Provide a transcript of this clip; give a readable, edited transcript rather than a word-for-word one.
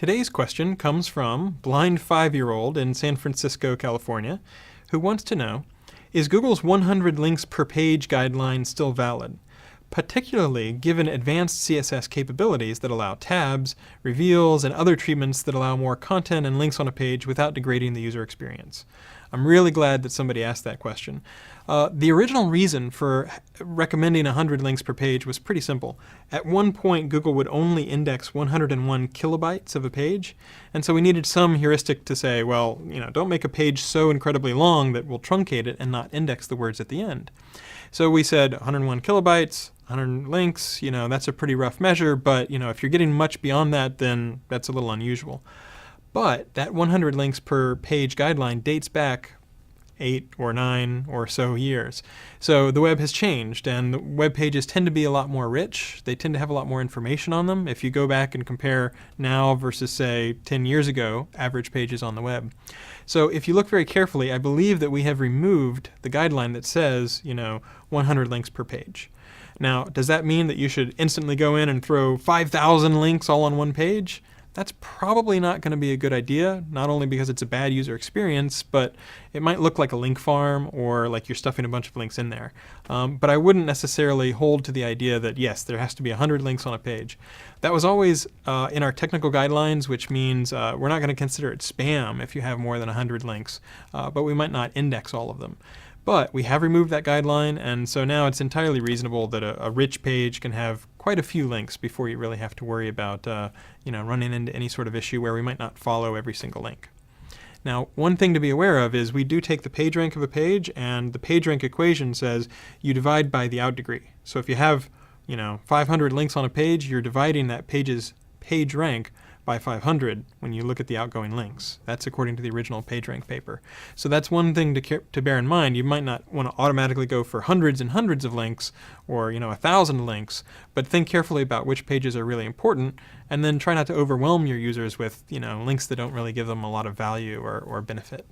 Today's question comes from blind 5-year-old in San Francisco, California, who wants to know, is Google's 100 links per page guideline still valid, particularly given advanced CSS capabilities that allow tabs, reveals, and other treatments that allow more content and links on a page without degrading the user experience? I'm really glad that somebody asked that question. The original reason for recommending 100 links per page was pretty simple. At one point, Google would only index 101 kilobytes of a page, and so we needed some heuristic to say, well, don't make a page so incredibly long that we'll truncate it and not index the words at the end. So we said 101 kilobytes, 100 links, that's a pretty rough measure, but if you're getting much beyond that, then that's a little unusual. But that 100 links per page guideline dates back 8 or 9 or so years. So the web has changed, and the web pages tend to be a lot more rich. They tend to have a lot more information on them. If you go back and compare now versus, say, 10 years ago, average pages on the web. So if you look very carefully, I believe that we have removed the guideline that says, 100 links per page. Now, does that mean that you should instantly go in and throw 5,000 links all on one page? That's probably not going to be a good idea, not only because it's a bad user experience, but it might look like a link farm or like you're stuffing a bunch of links in there. But I wouldn't necessarily hold to the idea that, yes, there has to be 100 links on a page. That was always in our technical guidelines, which means we're not going to consider it spam if you have more than 100 links, but we might not index all of them. But we have removed that guideline, and so now it's entirely reasonable that a rich page can have quite a few links before you really have to worry about running into any sort of issue where we might not follow every single link. Now, one thing to be aware of is we do take the page rank of a page, and the page rank equation says you divide by the out degree. So if you have 500 links on a page, you're dividing that page's page rank by 500 when you look at the outgoing links. That's according to the original PageRank paper. So that's one thing to bear in mind. You might not want to automatically go for hundreds and hundreds of links or 1,000 links, but think carefully about which pages are really important, and then try not to overwhelm your users with links that don't really give them a lot of value or benefit.